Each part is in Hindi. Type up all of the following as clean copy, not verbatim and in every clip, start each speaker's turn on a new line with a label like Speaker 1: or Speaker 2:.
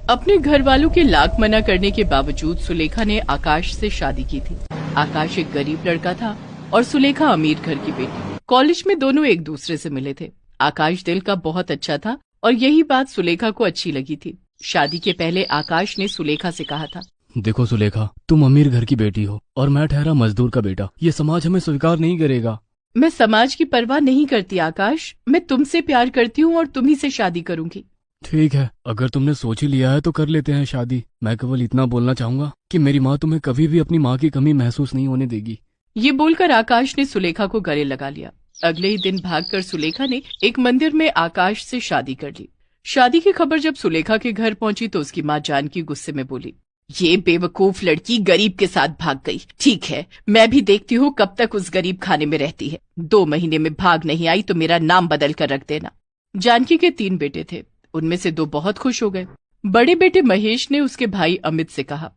Speaker 1: अपने घर वालों के लाख मना करने के बावजूद सुलेखा ने आकाश से शादी की थी। आकाश एक गरीब लड़का था और सुलेखा अमीर घर की बेटी। कॉलेज में दोनों एक दूसरे से मिले थे। आकाश दिल का बहुत अच्छा था और यही बात सुलेखा को अच्छी लगी थी। शादी के पहले आकाश ने सुलेखा से कहा था,
Speaker 2: देखो सुलेखा, तुम अमीर घर की बेटी हो और मैं ठहरा मजदूर का बेटा। ये समाज हमें स्वीकार नहीं करेगा।
Speaker 1: मैं समाज की परवाह नहीं करती आकाश, मैं तुमसे प्यार करती हूँ और तुम्ही से शादी करूंगी।
Speaker 2: ठीक है, अगर तुमने सोच ही लिया है तो कर लेते हैं शादी। मैं केवल इतना बोलना चाहूंगा कि मेरी माँ तुम्हें कभी भी अपनी माँ की कमी महसूस नहीं होने देगी।
Speaker 1: ये बोलकर आकाश ने सुलेखा को गले लगा लिया। अगले ही दिन भागकर सुलेखा ने एक मंदिर में आकाश से शादी कर ली। शादी की खबर जब सुलेखा के घर पहुंची तो उसकी माँ जानकी गुस्से में बोली, ये बेवकूफ लड़की गरीब के साथ भाग गई। ठीक है, मैं भी देखती हूँ कब तक उस गरीब खाने में रहती है। 2 महीने में भाग नहीं आई तो मेरा नाम बदल कर रख देना। जानकी के 3 बेटे थे, उनमें से 2 बहुत खुश हो गए। बड़े बेटे महेश ने उसके भाई अमित से कहा,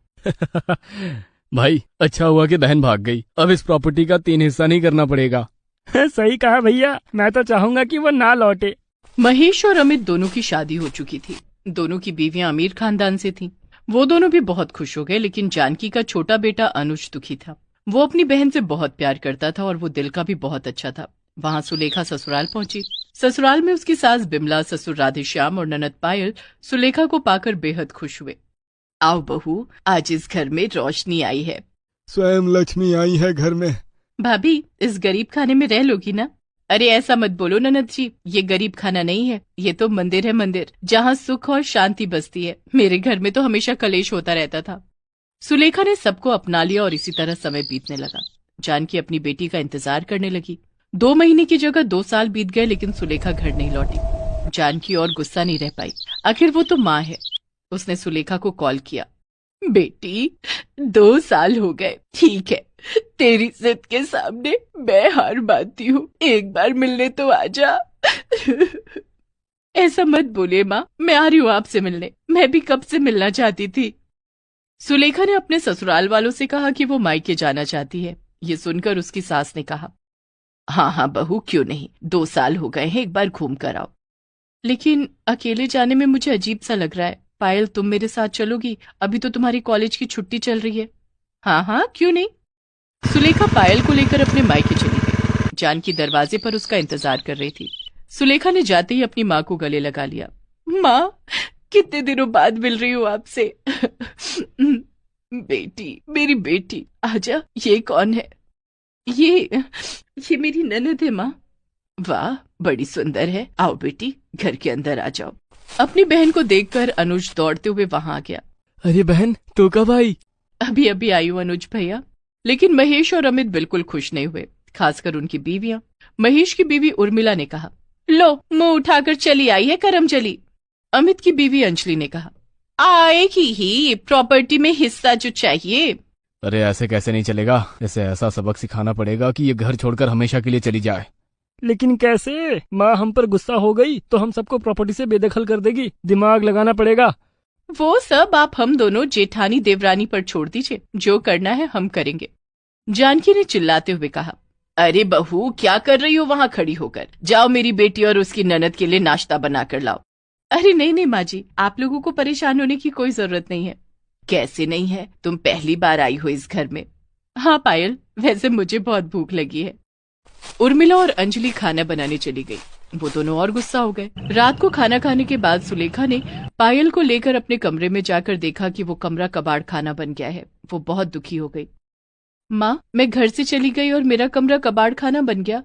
Speaker 2: भाई अच्छा हुआ कि बहन भाग गई। अब इस प्रॉपर्टी का 3 हिस्सा नहीं करना पड़ेगा।
Speaker 3: सही कहा भैया, मैं तो चाहूंगा कि वो ना लौटे।
Speaker 1: महेश और अमित दोनों की शादी हो चुकी थी। दोनों की बीवियां अमीर खानदान से थीं। वो दोनों भी बहुत खुश हो गए, लेकिन जानकी का छोटा बेटा अनुज दुखी था। वो अपनी बहन से बहुत प्यार करता था और वो दिल का भी बहुत अच्छा था। वहाँ सुलेखा ससुराल पहुंची। ससुराल में उसकी सास बिमला, ससुर राधेश्याम और ननद पायल सुलेखा को पाकर बेहद खुश हुए। आओ बहू, आज इस घर में रोशनी आई है।
Speaker 4: स्वयं लक्ष्मी आई है घर में।
Speaker 1: भाभी, इस गरीब खाने में रह लोगी ना? अरे ऐसा मत बोलो ननद जी, ये गरीब खाना नहीं है, ये तो मंदिर है, मंदिर जहाँ सुख और शांति बसती है। मेरे घर में तो हमेशा कलेश होता रहता था। सुलेखा ने सबको अपना लिया और इसी तरह समय बीतने लगा। जानकी अपनी बेटी का इंतजार करने लगी। 2 महीने की जगह 2 साल बीत गए, लेकिन सुलेखा घर नहीं लौटी। जानकी और गुस्सा नहीं रह पाई। आखिर वो तो माँ है। उसने सुलेखा को कॉल किया, बेटी 2 साल हो गए, ठीक है, तेरी जिद के सामने मैं हार मानती हूँ। एक बार मिलने तो आजा। ऐसा मत बोलिए माँ, मैं आ रही हूँ आपसे मिलने। मैं भी कब से मिलना चाहती थी। सुलेखा ने अपने ससुराल वालों से कहा कि वो मायके जाना चाहती है। ये सुनकर उसकी सास ने कहा, हाँ हाँ बहू, क्यों नहीं, 2 साल हो गए हैं, एक बार घूम कर आओ। लेकिन अकेले जाने में मुझे अजीब सा लग रहा है। पायल, तुम मेरे साथ चलोगी? अभी तो तुम्हारी कॉलेज की छुट्टी चल रही है। हाँ हाँ, क्यों नहीं। सुलेखा पायल को लेकर अपने मायके चली गई। जानकी दरवाजे पर उसका इंतजार कर रही थी। सुलेखा ने जाते ही अपनी माँ को गले लगा लिया। माँ, कितने दिनों बाद मिल रही हूँ आपसे। बेटी, मेरी बेटी, आजा। ये कौन है? ये मेरी ननद है माँ। वाह, बड़ी सुंदर है। आओ बेटी, घर के अंदर आ जाओ। अपनी बहन को देखकर अनुज दौड़ते हुए वहां आ गया।
Speaker 2: अरे बहन, तू कब आई?
Speaker 1: अभी अभी आई हूँ अनुज भैया। लेकिन महेश और अमित बिल्कुल खुश नहीं हुए, खासकर उनकी बीवियां। महेश की बीवी उर्मिला ने कहा, लो मुंह उठाकर चली आई है करम चली। अमित की बीवी अंजलि ने कहा, आएगी ही, प्रॉपर्टी में हिस्सा जो चाहिए।
Speaker 2: अरे ऐसे कैसे नहीं चलेगा, इसे ऐसा सबक सिखाना पड़ेगा कि ये घर छोड़कर हमेशा के लिए चली जाए।
Speaker 3: लेकिन कैसे? माँ हम पर गुस्सा हो गई तो हम सबको प्रॉपर्टी से बेदखल कर देगी। दिमाग लगाना पड़ेगा।
Speaker 1: वो सब आप हम दोनों जेठानी देवरानी पर छोड़ दीजिए, जो करना है हम करेंगे। जानकी ने चिल्लाते हुए कहा, अरे बहू, क्या कर रही हो वहां खड़ी होकर? जाओ मेरी बेटी और उसकी ननद के लिए नाश्ता बना कर लाओ। अरे नहीं नहीं माँ जी, आप लोगों को परेशान होने की कोई जरूरत नहीं है। कैसे नहीं है? तुम पहली बार आई हो इस घर में। हाँ पायल, वैसे मुझे बहुत भूख लगी है। उर्मिला और अंजलि खाना बनाने चली गई। वो दोनों और गुस्सा हो गए। रात को खाना खाने के बाद सुलेखा ने पायल को लेकर अपने कमरे में जाकर देखा कि वो कमरा कबाड़ खाना बन गया है। वो बहुत दुखी हो गई। माँ, मैं घर से चली गई और मेरा कमरा कबाड़ खाना बन गया।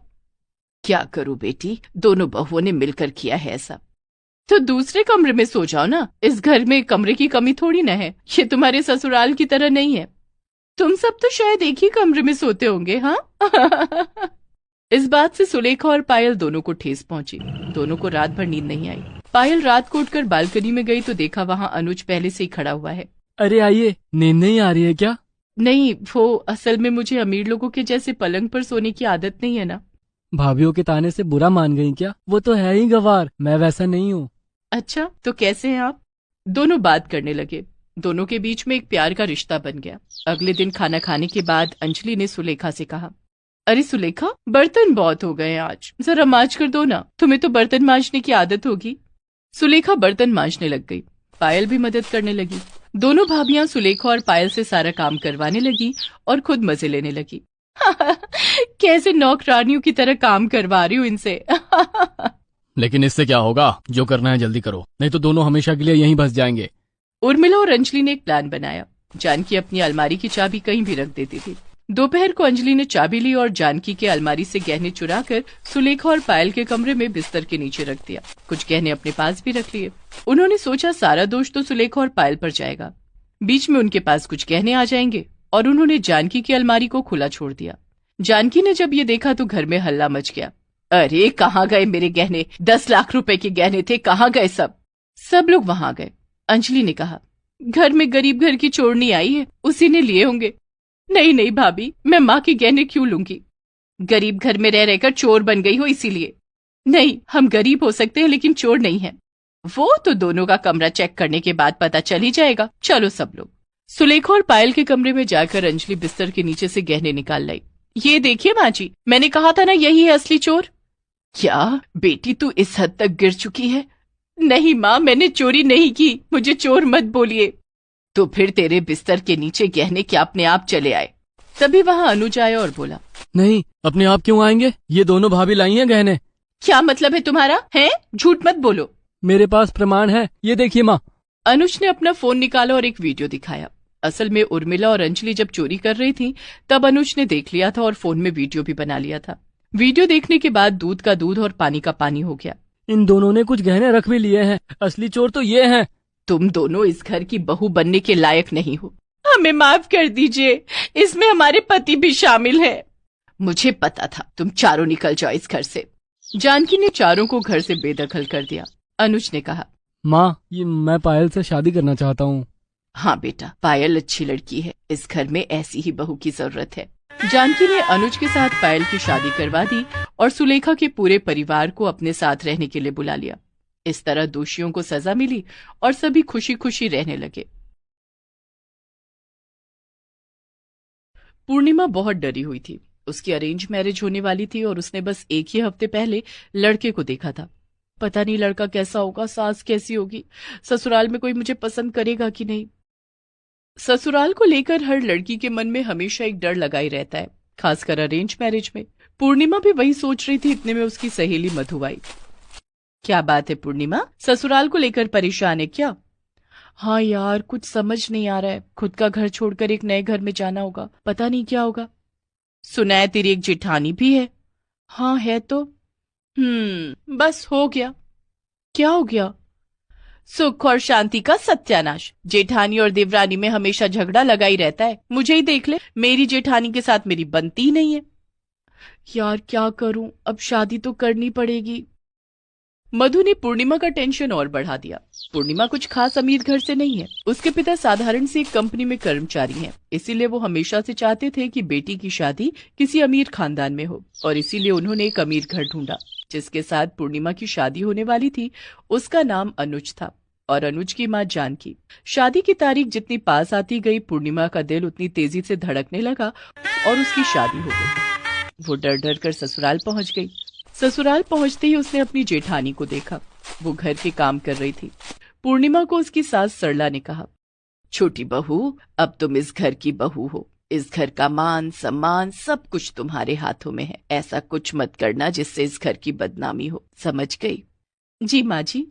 Speaker 1: क्या करूं बेटी, दोनों बहुओं ने मिलकर किया है ऐसा। तो दूसरे कमरे में सो जाओ ना। इस घर में कमरे की कमी थोड़ी ना है। ये तुम्हारे ससुराल की तरह नहीं है। तुम सब तो शायद एक ही कमरे में सोते होंगे। हाँ। इस बात से सुलेखा और पायल दोनों को ठेस पहुंची। दोनों को रात भर नींद नहीं आई। पायल रात को उठकर बालकनी में गई तो देखा वहां अनुज पहले से ही खड़ा हुआ है।
Speaker 2: अरे आइए, नींद नहीं आ रही है क्या?
Speaker 1: नहीं, वो असल में मुझे अमीर लोगों के जैसे पलंग पर सोने की आदत नहीं है ना।
Speaker 2: भाभीियों के ताने से बुरा मान गई क्या? वो तो है ही गवार, मैं वैसा नहीं हूँ।
Speaker 1: अच्छा, तो कैसे हैं आप? दोनों बात करने लगे। दोनों के बीच में एक प्यार का रिश्ता बन गया। अगले दिन खाना खाने के बाद अंजलि ने सुलेखा से कहा, अरे सुलेखा, बर्तन बहुत हो गए आज, जरा मांज कर दो ना। तुम्हें तो बर्तन मांजने की आदत होगी। सुलेखा बर्तन मांजने लग गई। पायल भी मदद करने लगी। दोनों भाभियां सुलेखा और पायल से सारा काम करवाने लगी और खुद मजे लेने लगी। कैसे नौकरानियों की तरह काम करवा रही हूँ इनसे।
Speaker 2: लेकिन इससे क्या होगा? जो करना है जल्दी करो, नहीं तो दोनों हमेशा के लिए यहीं बस जाएंगे।
Speaker 1: उर्मिला और अंजलि ने एक प्लान बनाया। जानकी अपनी अलमारी की चाबी कहीं भी रख देती थी। दोपहर को अंजलि ने चाबी ली और जानकी के अलमारी से गहने चुराकर सुलेखा और पायल के कमरे में बिस्तर के नीचे रख दिया। कुछ गहने अपने पास भी रख लिए। उन्होंने सोचा सारा दोष तो सुलेखा और पायल पर जाएगा, बीच में उनके पास कुछ गहने आ जाएंगे, और उन्होंने जानकी की अलमारी को खुला छोड़ दिया। जानकी ने जब ये देखा तो घर में हल्ला मच गया। अरे कहाँ गए मेरे गहने? 10 लाख रुपए के गहने थे, कहाँ गए सब? सब लोग वहां गए। अंजलि ने कहा, घर में गरीब घर की चोरनी आई है, उसी ने लिए होंगे। नहीं नहीं भाभी, मैं माँ के गहने क्यों लूंगी? गरीब घर में रह रहकर चोर बन गई हो इसीलिए। नहीं, हम गरीब हो सकते हैं लेकिन चोर नहीं है। वो तो दोनों का कमरा चेक करने के बाद पता चल ही जाएगा। चलो सब लोग। सुलेखा और पायल के कमरे में जाकर अंजलि बिस्तर के नीचे से गहने निकाल लाई। ये देखिए माँ जी, मैंने कहा था ना यही है असली चोर। क्या बेटी तू इस हद तक गिर चुकी है? नहीं माँ, मैंने चोरी नहीं की, मुझे चोर मत बोलिए। तो फिर तेरे बिस्तर के नीचे गहने क्या अपने आप चले आए? तभी वहाँ अनुज आया और बोला,
Speaker 2: नहीं, अपने आप क्यों आएंगे? ये दोनों भाभी लाई हैं गहने।
Speaker 1: क्या मतलब है तुम्हारा? है झूठ मत बोलो।
Speaker 3: मेरे पास प्रमाण है, ये देखिए माँ।
Speaker 1: अनुज ने अपना फोन निकाला और एक वीडियो दिखाया। असल में उर्मिला और अंजलि जब चोरी कर रही थी तब अनुज ने देख लिया था और फोन में वीडियो भी बना लिया था। वीडियो देखने के बाद दूध का दूध और पानी का पानी हो गया।
Speaker 3: इन दोनों ने कुछ गहने रख भी लिए हैं, असली चोर तो ये हैं।
Speaker 1: तुम दोनों इस घर की बहू बनने के लायक नहीं हो, हमें माफ कर दीजिए, इसमें हमारे पति भी शामिल है। मुझे पता था, तुम चारों निकल जाओ इस घर से। जानकी ने चारों को घर से बेदखल कर दिया। अनुज ने कहा,
Speaker 3: माँ, ये मैं पायल से शादी करना चाहता हूँ।
Speaker 1: हाँ बेटा, पायल अच्छी लड़की है, इस घर में ऐसी ही बहू की जरूरत है। जानकी ने अनुज के साथ पायल की शादी करवा दी और सुलेखा के पूरे परिवार को अपने साथ रहने के लिए बुला लिया। इस तरह दोषियों को सजा मिली और सभी खुशी खुशी रहने लगे। पूर्णिमा बहुत डरी हुई थी। उसकी अरेंज मैरिज होने वाली थी और उसने बस एक ही हफ्ते पहले लड़के को देखा था। पता नहीं लड़का कैसा होगा, सास कैसी होगी, ससुराल में कोई मुझे पसंद करेगा कि नहीं। ससुराल को लेकर हर लड़की के मन में हमेशा एक डर लगा ही रहता है, खासकर अरेंज मैरिज में। पूर्णिमा भी वही सोच रही थी, इतने में उसकी सहेली मधु आई। क्या बात है पूर्णिमा, ससुराल को लेकर परेशान है क्या? हाँ यार, कुछ समझ नहीं आ रहा है, खुद का घर छोड़कर एक नए घर में जाना होगा, पता नहीं क्या होगा। सुना है तेरी एक जेठानी भी है। हाँ है तो। बस हो गया। क्या हो गया? सुख और शांति का सत्यानाश। जेठानी और देवरानी में हमेशा झगड़ा लगा ही रहता है। मुझे ही देख ले, मेरी जेठानी के साथ मेरी बनती ही नहीं है। यार क्या करूं, अब शादी तो करनी पड़ेगी। मधु ने पूर्णिमा का टेंशन और बढ़ा दिया। पूर्णिमा कुछ खास अमीर घर से नहीं है। उसके पिता साधारण सी एक कंपनी में कर्मचारी हैं, इसीलिए वो हमेशा से चाहते थे कि बेटी की शादी किसी अमीर खानदान में हो, और इसीलिए उन्होंने एक अमीर घर ढूंढा। जिसके साथ पूर्णिमा की शादी होने वाली थी उसका नाम अनुज था और अनुज की माँ जानकी। शादी की तारीख जितनी पास आती गई, पूर्णिमा का दिल उतनी तेजी से धड़कने लगा और उसकी शादी हो गई। वो डर डर कर ससुराल पहुंच गई। ससुराल पहुंचते ही उसने अपनी जेठानी को देखा। वो घर के काम कर रही थी। पूर्णिमा को उसकी सास सरला ने कहा, छोटी बहू, अब तुम इस घर की बहू हो। इस घर का मान सम्मान सब कुछ तुम्हारे हाथों में है। ऐसा कुछ मत करना जिससे इस घर की बदनामी हो, समझ गई? जी माँ जी।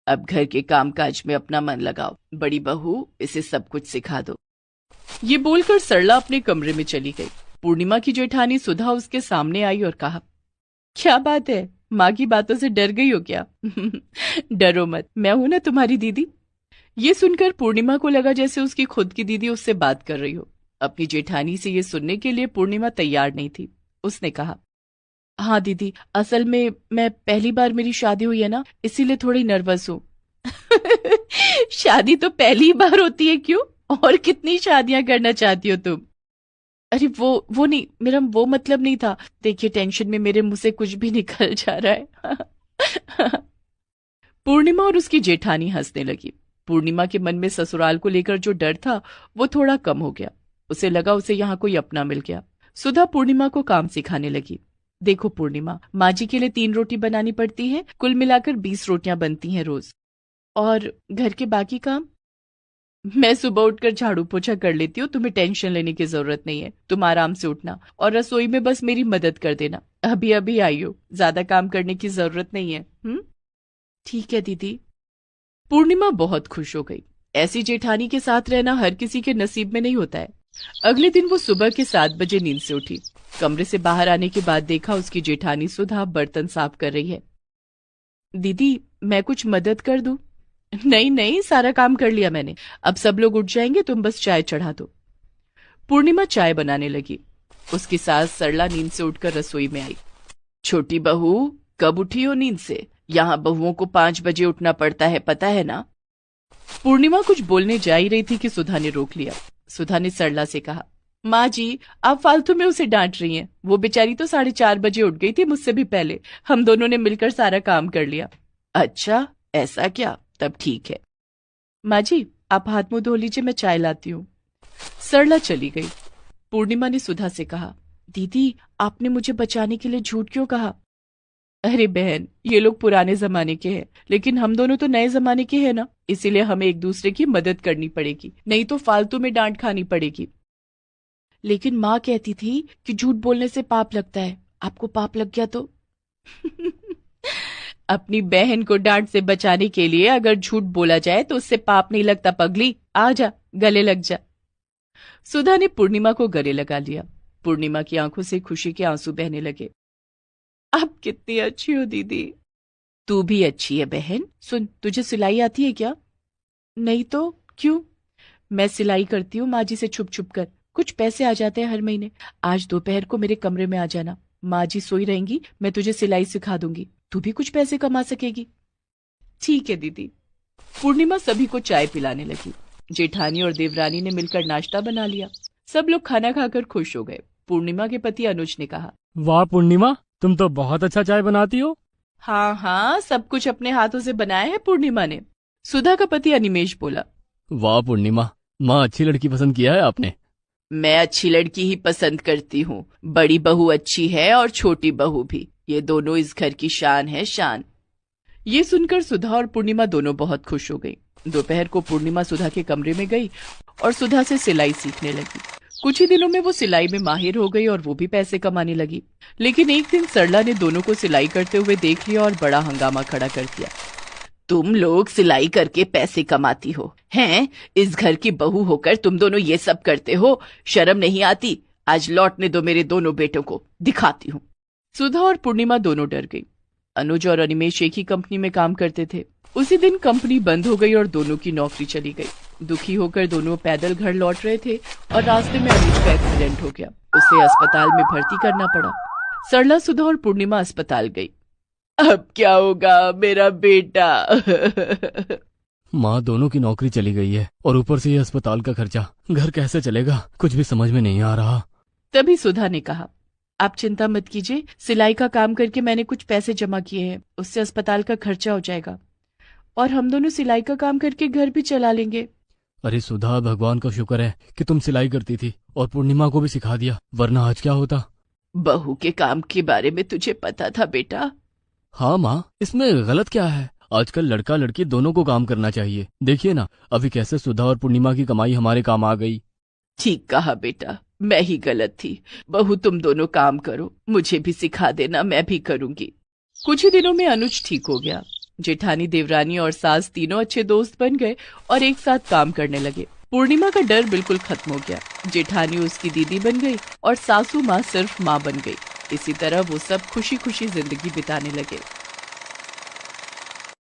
Speaker 1: अब घर के कामकाज में अपना मन लगाओ। बड़ी बहू, इसे सब कुछ सिखा दो। ये बोलकर सरला अपने कमरे में चली गई। पूर्णिमा की जेठानी सुधा उसके सामने आई और कहा, क्या बात है, माँ की बातों से डर गई हो क्या? डरो मत, मैं हूं ना तुम्हारी दीदी। ये सुनकर पूर्णिमा को लगा जैसे उसकी खुद की दीदी उससे बात कर रही हो। अपनी जेठानी से ये सुनने के लिए पूर्णिमा तैयार नहीं थी। उसने कहा, हाँ दीदी, असल में मैं पहली बार मेरी शादी हुई है ना, इसीलिए थोड़ी नर्वस हूँ। शादी तो पहली बार होती है क्यों? और कितनी शादियां करना चाहती हो तुम? अरे वो नहीं, मेरा वो मतलब नहीं था। देखिए टेंशन में मेरे मुंह से कुछ भी निकल जा रहा है। पूर्णिमा और उसकी जेठानी हंसने लगी। पूर्णिमा के मन में ससुराल को लेकर जो डर था वो थोड़ा कम हो गया। उसे लगा उसे यहाँ कोई अपना मिल गया। सुधा पूर्णिमा को काम सिखाने लगी। देखो पूर्णिमा, माँ जी के लिए 3 रोटी बनानी पड़ती है, कुल मिलाकर 20 रोटियां बनती हैं रोज। और घर के बाकी काम? मैं सुबह उठकर झाड़ू पोछा कर लेती हूँ, तुम्हें टेंशन लेने की जरूरत नहीं है। तुम आराम से उठना और रसोई में बस मेरी मदद कर देना। अभी अभी आई हो, ज्यादा काम करने की जरूरत नहीं है। ठीक है दीदी। पूर्णिमा बहुत खुश हो गई। ऐसी जेठानी के साथ रहना हर किसी के नसीब में नहीं होता है। अगले दिन वो सुबह के 7 बजे नींद से उठी। कमरे से बाहर आने के बाद देखा उसकी जेठानी सुधा बर्तन साफ कर रही है। दीदी, मैं कुछ मदद कर दूं? नहीं नहीं, सारा काम कर लिया मैंने। अब सब लोग उठ जाएंगे, तुम बस चाय चढ़ा दो। पूर्णिमा चाय बनाने लगी। उसकी सास सरला नींद से उठकर रसोई में आई। छोटी बहू, कब उठी हो नींद से? यहाँ बहुओं को 5 बजे उठना पड़ता है, पता है ना? पूर्णिमा कुछ बोलने जा ही रही थी कि सुधा ने रोक लिया। सुधा ने सरला से कहा, माँ जी, आप फालतू में उसे डांट रही हैं। वो बेचारी तो 4:30 बजे उठ गई थी, मुझसे भी पहले। हम दोनों ने मिलकर सारा काम कर लिया। अच्छा, ऐसा क्या? तब ठीक है। माँ जी, आप हाथ मुंह धो लीजिए, मैं चाय लाती हूँ। सरला चली गई। पूर्णिमा ने सुधा से कहा, दीदी, आपने मुझे बचाने के लिए झूठ क्यों कहा? अरे बहन, ये लोग पुराने जमाने के हैं, लेकिन हम दोनों तो नए जमाने के हैं ना, इसीलिए हमें एक दूसरे की मदद करनी पड़ेगी, नहीं तो फालतू में डांट खानी पड़ेगी। लेकिन माँ कहती थी कि झूठ बोलने से पाप लगता है। आपको पाप लग गया तो? अपनी बहन को डांट से बचाने के लिए अगर झूठ बोला जाए तो उससे पाप नहीं लगता पगली। आ जा, गले लग जा। सुधा ने पूर्णिमा को गले लगा लिया। पूर्णिमा की आंखों से खुशी के आंसू बहने लगे। आप कितनी अच्छी हो दीदी। तू भी अच्छी है बहन। सुन, तुझे सिलाई आती है क्या? नहीं तो क्यों? मैं सिलाई करती हूँ माँ जी से छुप छुप कर। कुछ पैसे आ जाते हैं हर महीने। आज दोपहर को मेरे कमरे में आ जाना। माँ जी सोई रहेंगी, मैं तुझे सिलाई सिखा दूंगी। तू भी कुछ पैसे कमा सकेगी। ठीक है दीदी। पूर्णिमा सभी को चाय पिलाने लगी। जेठानी और देवरानी ने मिलकर नाश्ता बना लिया। सब लोग खाना खाकर खुश हो गए। पूर्णिमा के पति अनुज ने कहा, वाह
Speaker 3: पूर्णिमा, तुम तो बहुत अच्छा चाय बनाती हो।
Speaker 1: हाँ हाँ, सब कुछ अपने हाथों से बनाया है पूर्णिमा ने। सुधा का पति अनिमेश बोला,
Speaker 2: वाह पूर्णिमा, माँ अच्छी लड़की पसंद किया है आपने।
Speaker 1: मैं अच्छी लड़की ही पसंद करती हूँ। बड़ी बहू अच्छी है और छोटी बहू भी। ये दोनों इस घर की शान है, शान। ये सुनकर सुधा और पूर्णिमा दोनों बहुत खुश हो गई। दोपहर को पूर्णिमा सुधा के कमरे में गई और सुधा से सिलाई सीखने लगी। कुछ ही दिनों में वो सिलाई में माहिर हो गई और वो भी पैसे कमाने लगी। लेकिन एक दिन सरला ने दोनों को सिलाई करते हुए देख लिया और बड़ा हंगामा खड़ा कर दिया। तुम लोग सिलाई करके पैसे कमाती हो हैं? इस घर की बहू होकर तुम दोनों ये सब करते हो? शर्म नहीं आती? आज लौटने दो मेरे दोनों बेटों को, दिखाती हूँ। सुधा और पूर्णिमा दोनों डर गई। अनुज और अनिमेश एक ही कंपनी में काम करते थे। उसी दिन कंपनी बंद हो गई और दोनों की नौकरी चली गई। दुखी होकर दोनों पैदल घर लौट रहे थे और रास्ते में अनुज का एक्सीडेंट हो गया। उसे अस्पताल में भर्ती करना पड़ा। सरला, सुधा और पूर्णिमा अस्पताल गई। अब क्या होगा मेरा बेटा?
Speaker 2: माँ, दोनों की नौकरी चली गई है और ऊपर से ये अस्पताल का खर्चा। घर कैसे चलेगा, कुछ भी समझ में नहीं आ रहा।
Speaker 1: तभी सुधा ने कहा, आप चिंता मत कीजिए, सिलाई का काम करके मैंने कुछ पैसे जमा किए हैं, उससे अस्पताल का खर्चा हो जाएगा और हम दोनों सिलाई का काम करके घर भी चला लेंगे।
Speaker 2: अरे सुधा, भगवान का शुक्र है कि तुम सिलाई करती थी और पूर्णिमा को भी सिखा दिया, वरना आज क्या होता।
Speaker 1: बहू के काम के बारे में तुझे पता था बेटा?
Speaker 2: हाँ माँ, इसमें गलत क्या है? आजकल लड़का लड़की दोनों को काम करना चाहिए। देखिए ना, अभी कैसे सुधा और पूर्णिमा की कमाई हमारे काम आ गई।
Speaker 1: ठीक कहा बेटा, मैं ही गलत थी। बहू, तुम दोनों काम करो, मुझे भी सिखा देना, मैं भी करूंगी। कुछ ही दिनों में अनुज ठीक हो गया। जेठानी, देवरानी और सास तीनों अच्छे दोस्त बन गए और एक साथ काम करने लगे। पूर्णिमा का डर बिल्कुल खत्म हो गया। जेठानी उसकी दीदी बन गई और सासू माँ सिर्फ माँ बन गई। इसी तरह वो सब खुशी खुशी जिंदगी बिताने लगे।